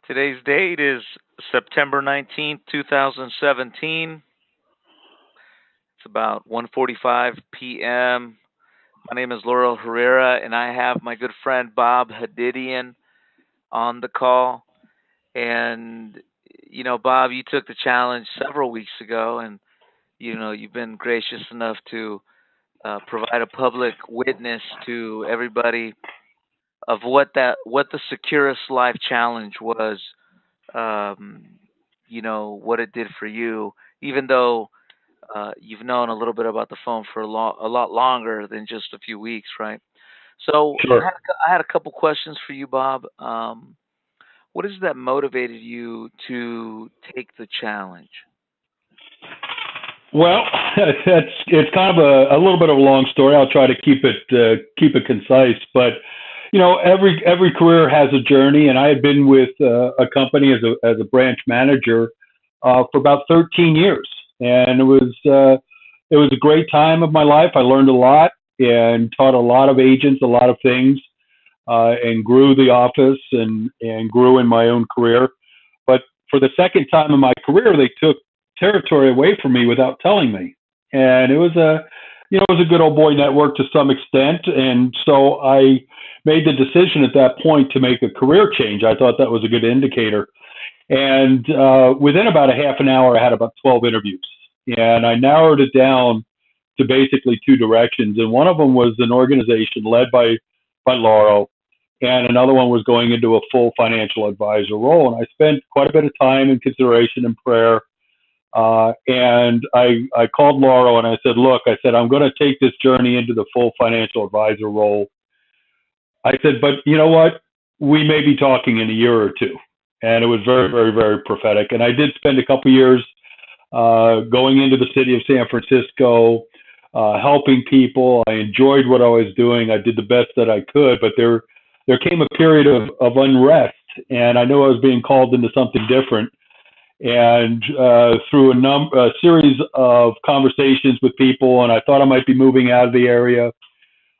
Today's date is September 19th, 2017. It's about 1:45 p.m. My name is Laurel Herrera, and I have my good friend Bob Hadidian on the call. And, Bob, you took the challenge several weeks ago, and, you've been gracious enough to provide a public witness to everybody of what the Securus Life Challenge was, um, what it did for you, even though you've known a little bit about the phone for a lot longer than just a few weeks, right? So Sure. I had a couple questions for you, Bob. What is it that motivated you to take the challenge? Well, it's kind of a little bit of a long story. I'll try to keep it concise. But every career has a journey, and I had been with a company as a branch manager for about 13 years, and it was a great time of my life. I learned a lot and taught a lot of agents a lot of things, and grew the office and grew in my own career. But for the second time in my career, they took territory away from me without telling me. And it was a good old boy network to some extent. And so I made the decision at that point to make a career change. I thought that was a good indicator. And within about a half an hour, I had about 12 interviews. And I narrowed it down to basically two directions. And one of them was an organization led by Laurel, and another one was going into a full financial advisor role. And I spent quite a bit of time in consideration and prayer. And I called Laurel and I said, look, I'm going to take this journey into the full financial advisor role. I said, but you know what? We may be talking in a year or two. And it was very, very, very prophetic. And I did spend a couple years going into the city of San Francisco, helping people. I enjoyed what I was doing. I did the best that I could, but there came a period of unrest, and I knew I was being called into something different. And through a series of conversations with people, and I thought I might be moving out of the area,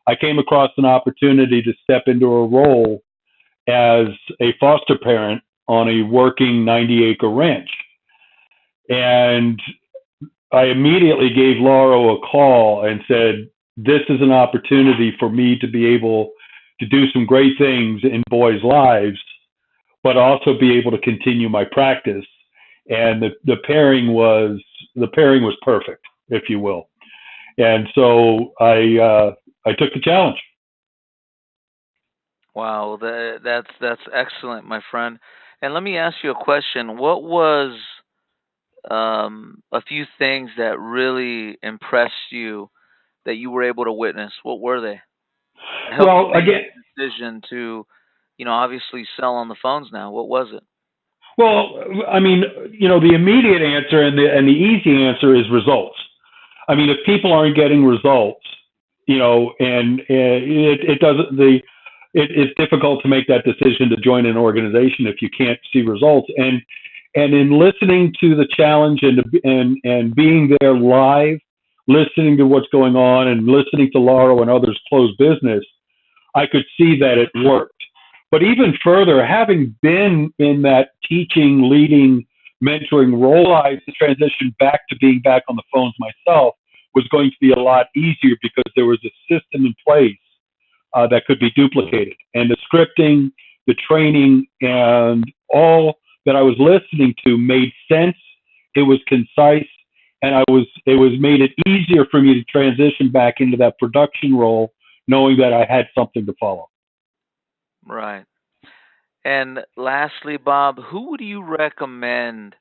I came across an opportunity to step into a role as a foster parent on a working 90-acre ranch. And I immediately gave Lauro a call and said, this is an opportunity for me to be able to do some great things in boys' lives, but also be able to continue my practice. And the pairing was perfect, if you will. And so I took the challenge. Wow, that's excellent, my friend. And let me ask you a question. What was a few things that really impressed you that you were able to witness? What were they? Help you Well, make again, the decision to, obviously sell on the phones now. What was it? well, I mean, the immediate answer and the easy answer is results. I mean, if people aren't getting results, and it doesn't it's difficult to make that decision to join an organization if you can't see results. And in listening to the challenge and being there live, listening to what's going on, and listening to Lauro and others close business, I could see that it worked. But even further, having been in that teaching, leading, mentoring role, I transitioned back to being back on the phones myself was going to be a lot easier because there was a system in place that could be duplicated. And the scripting, the training, and all that I was listening to made sense. It was concise, and it was made it easier for me to transition back into that production role, knowing that I had something to follow. Right. And lastly, Bob, who would you recommend,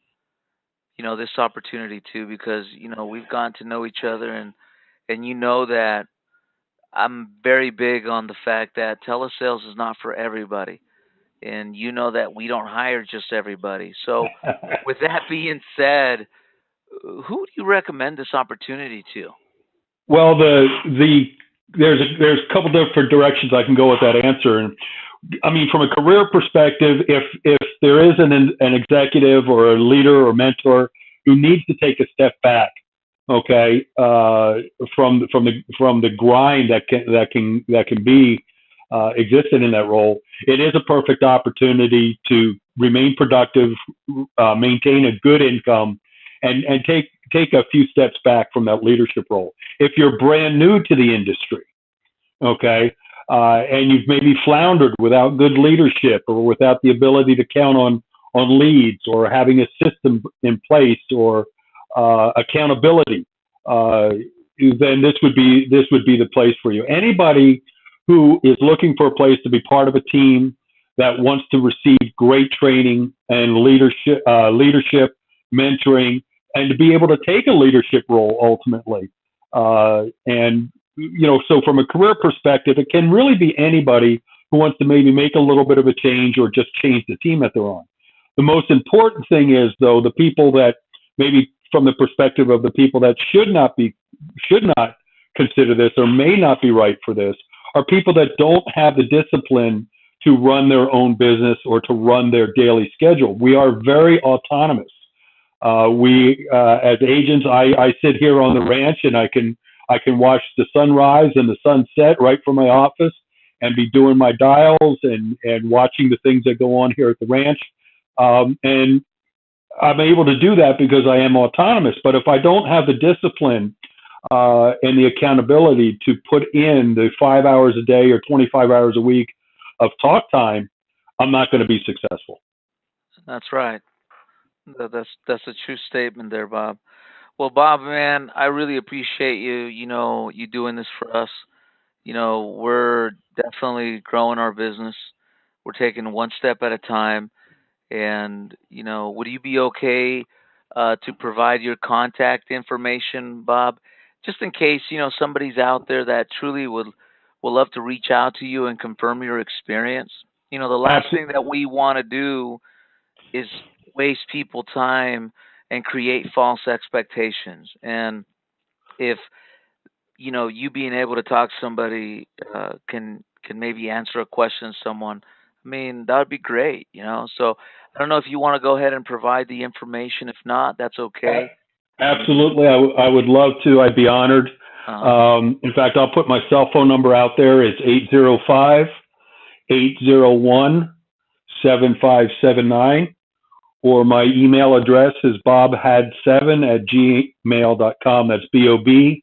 this opportunity to? Because, we've gotten to know each other, and you know that I'm very big on the fact that telesales is not for everybody. And you know that we don't hire just everybody. So, with that being said, who do you recommend this opportunity to? Well, there's a couple different directions I can go with that answer. And I mean, from a career perspective, if there is an executive or a leader or mentor who needs to take a step back, okay, from the grind that can be existed in that role, it is a perfect opportunity to remain productive, maintain a good income, and take a few steps back from that leadership role. If you're brand new to the industry, okay, and you've maybe floundered without good leadership or without the ability to count on leads or having a system in place or accountability, then this would be the place for you. Anybody who is looking for a place to be part of a team that wants to receive great training and leadership, mentoring, and to be able to take a leadership role ultimately. And so from a career perspective, it can really be anybody who wants to maybe make a little bit of a change or just change the team that they're on. The most important thing is, though, the people that maybe from the perspective of the people that should not consider this or may not be right for this are people that don't have the discipline to run their own business or to run their daily schedule. We are very autonomous. As agents, I sit here on the ranch and I can watch the sunrise and the sunset right from my office and be doing my dials and watching the things that go on here at the ranch. And I'm able to do that because I am autonomous. But if I don't have the discipline and the accountability to put in the 5 hours a day or 25 hours a week of talk time, I'm not going to be successful. That's right. That's a true statement there, Bob. Well, Bob, man, I really appreciate you. You doing this for us. We're definitely growing our business. We're taking one step at a time. And would you be okay to provide your contact information, Bob, just in case somebody's out there that truly would love to reach out to you and confirm your experience? The last thing that we want to do is waste people time and create false expectations. And if you being able to talk to somebody can maybe answer a question to someone, I mean, that would be great. So I don't know if you want to go ahead and provide the information. If not, that's okay. Absolutely, I would love to. I'd be honored. In fact, I'll put my cell phone number out there. It's 805-801-7579. Or my email address is bobhad7@gmail.com. That's BOBHAD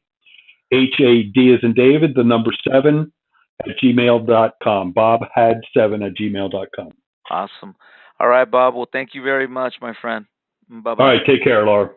as in David, the number 7 at gmail.com. bobhad7@gmail.com. Awesome. All right, Bob. Well, thank you very much, my friend. Bye-bye. All right, take care, Laura.